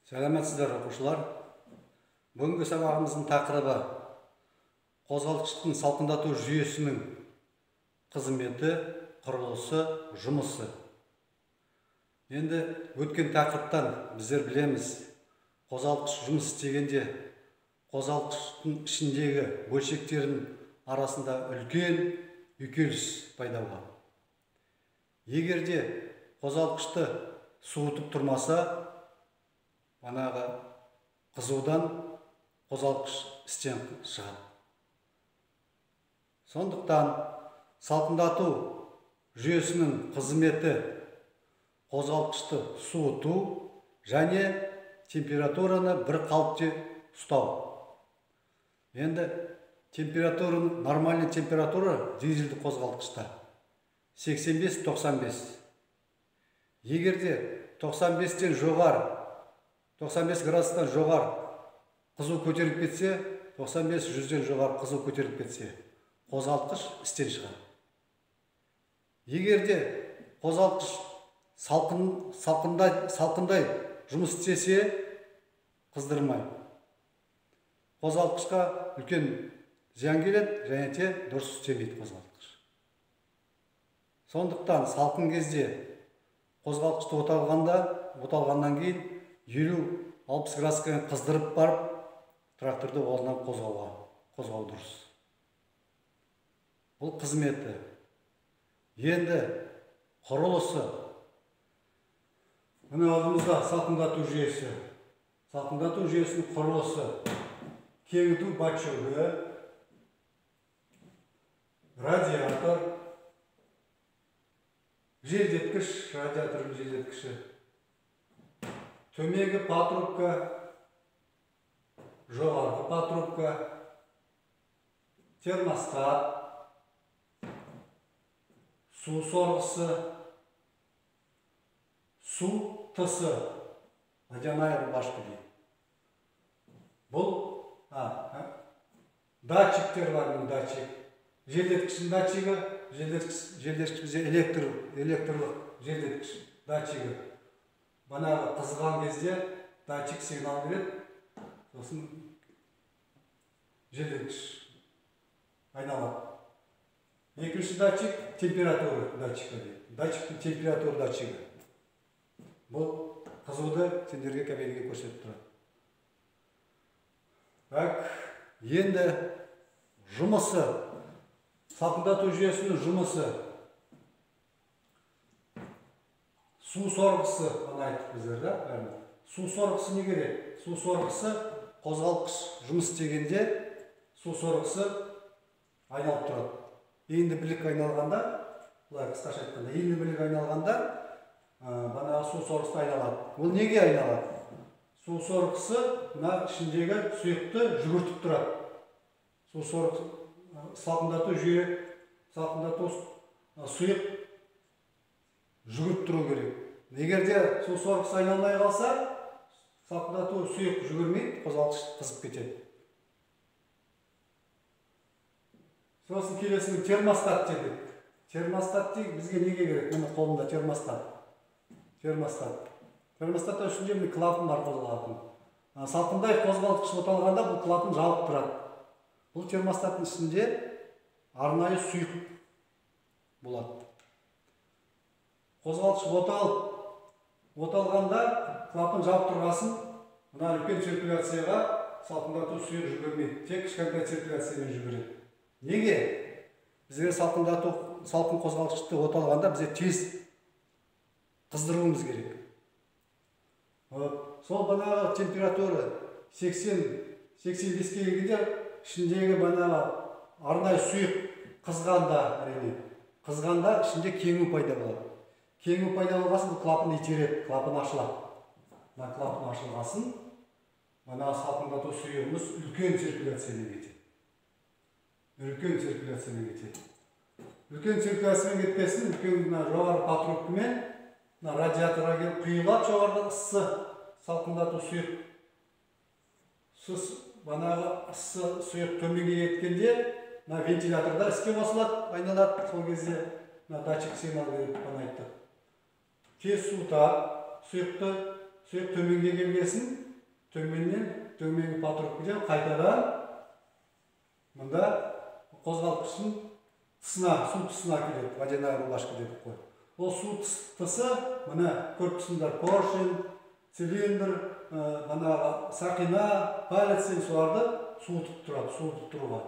Сәлеметсіздер оқушылар. Бүгінгі сабағымыздың тақырыбы қозғалтқыштың салқындату жүйесінің қызметі, құрылысы, жұмысы. Енді өткен тақырыптан біздер білеміз, қозғалтқыш жұмыс істегенде қозғалтқыштың ішіндегі бөлшектердің арасында үлкен үйкеліс пайда болады. Егерде қозғалтқышты суытып тұрмаса, манағы қызудан қозғалтқыш істен шығады. Сондықтан салқындату жүйесінің қызметі қозғалтқышты суыту және температураны бір қалыпта ұстау. Енді температураның нормальный температура дизельді қозғалтқышта 85-95. Егерде 95-тен жоғары 95 градустан жоғары қызу көтеріліп кетсе, 95-100-ден жоғары қызу көтеріліп кетсе, қозғалтқыш істен шығады. Егерде қозғалтқыш салқындай жұмыс істесе, қыздырмай. Қозғалтқышқа үлкен зиян келеді, және де дұрыс істемейді қозғалтқыш. Сондықтан салқын кезде қозғалтқышты оталғаннан кейін 50-60 градусқа қыздырып барып, тракторды орнынан қозғау дұрыс. Бұл қызметі. Енді құрылысы. Мына алдымызда салқындату жүйесі. Салқындату жүйесінің құрылысы. Кеңіту бачогы, радиатор, желдеткіш, радиаторның желдеткіші. Төменгі патрубка, жоғарғы патрубка, термостат, су сорғысы, су тысы, водяная рубашка дейді. Бұл датчиктер бар, датчик. Желдеткіштің датчигі, желдеткіш бізде электрлік желдеткіш датчигі. Банағы қызған кезде датчик сигнал береді, сосын желдеткіш айналады. Екінші датчик температура датчигі дейді. Датчиктің температура датчигі. Бұл қызуды сендерге кабинаға көрсетіп тұрады. Енді жұмысы, салқындату жүйесінің жұмысы. Су сорғысы, айттық біздер, да? Су сорғысы не керек? Су сорғысы қозғалтқыш жұмыс істегенде су сорғысы айналып тұрады. Енді білік айналғанда, бұлай қысқаша айтқанда, енді білік айналғанда, бана су сорғысы айналады. Бұл неге айналады? Су сорғысы мына ішіндегі сұйықты жүгіртіп тұрады. Су сорғысы, салқындату жүйе, салқындату сұйық жүгіріп тұру керек. Егерде су сорғысы айналмай қалса, салқындату сұйық жүгірмейді, қозғалтқыш қызып кетеді. Сосын келесінің термостат дедік. Термостат дейік, бізге неге керек? Міне қолымда термостат. Термостатта үшінде міне клапан бар қозғалатын. Салқындай қозғалтқыш оталғанда бұл клапан жабық тұрады. Бұл термостаттың ішінде арнайы сұйық болады. Қозғалтқыш оталғанда клапан жабық тұрғасын, мына үлкен циркуляцияға салқындату сұйық жүгірмейді, тек кішкентай циркуляциямен жүгіреді. Неге? Бізге салқын қозғалтқышты оталғанда бізде тез қыздыруымыз керек. Сол банағы температура 80-85-ке келгенде ішіндегі банағы арнайы сұйық қызғанда ішінде кеңу пайда болады. Кеңу пайда болғасын, бұл клапан итереді, клапан ашылады. Мына клапан ашылғасын, мына салқындату сұйығымыз үлкен циркуляциямен кетеді. Үлкен циркуляциямен кетпесін, үлкен жоғары патрубкамен радиаторға келіп құйылады, жоғарыдан ыссы салқындату сұйық. Банағы ыссы сұйық төменге кеткенде, вентиляторда іске қосылады, айналады, сол кезде датчик сигнал беріп, бана айттық. Тез суытады, сұйықты сұйық төменге келгесін, төменгі патрубкіден қайтадан мұнда қозғалтқыштың тысына, су тысына келеді, водяная рубашка дедік қой. Ол су тысы, мына көріп поршень, цилиндр, сақина, палец, соларды суытып тұруға.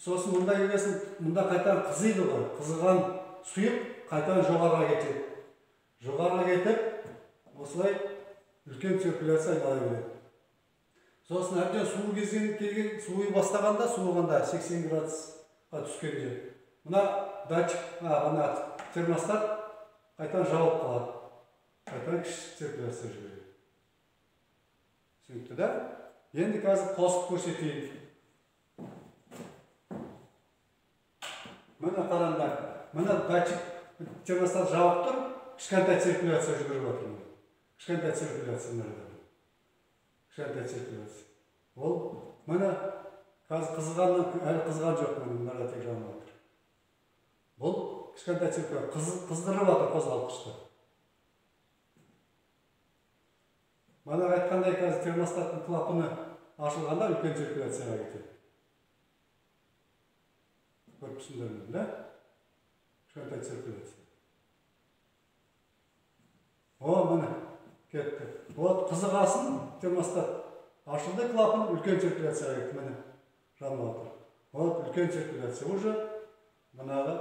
Сосын мұнда келгесін, мұнда қайтадан қызиды ғой, қызыған сұйық қайтадан жоғарға кетеді. Жоғарға кетіп, осылай үлкен циркуляция айнала береді. Сосын әбден суы келген, суы бастағанда, суығанда 80 градусқа түскенде, мына датчик, термостат қайтадан жауып қалады. Қайтадан кіші циркуляция жібереді. Түсінікті да? Енді қазір қосып көрсетейін. Мына қараңдар, мына датчик термостат жауып тұр, кішкентай циркуляция жүгіріп отыр. Кішкентай циркуляция. Ол мына қазір қызғаннан әлі қызған жоқ, мына тек жанып отыр. Бұл кішкентай циркуляция қыздырып отыр қозғалтқышты. Мана айтқандай қазір термостаттың клапаны ашылғанда үлкен циркуляцияға кетеді. Көріп түсіндірдім, да? Кішкентай циркуляция. Міне, кетті. Вот қызығасын термостат ашылды, клапан үлкен циркуляцияға кетті, міне, жанып отыр. Вот үлкен циркуляция уже мұнағы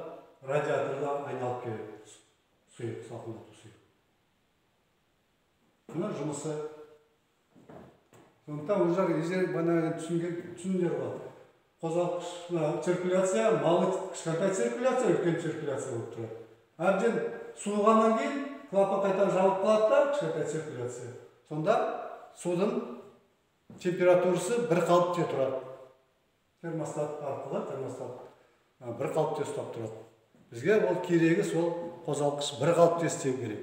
радиаторда айналып келеді. Сұйық, салқындату сұйық. Мына жұмысы. Сондықтан уже түсіндер бар. Қозғалтқыш циркуляция, малы кішкентай циркуляция, үлкен циркуляция болып тұрады. Әбден суығаннан кейін клапан қайтадан жабылып қалады да, кішкентай циркуляция. Сонда судың температурасы бір қалыпте тұрады. Термостат арқылы бір қалыпте ұстап тұрады. Бізге ол керегі сол қозғалтқыш бір қалыпте істеу керек.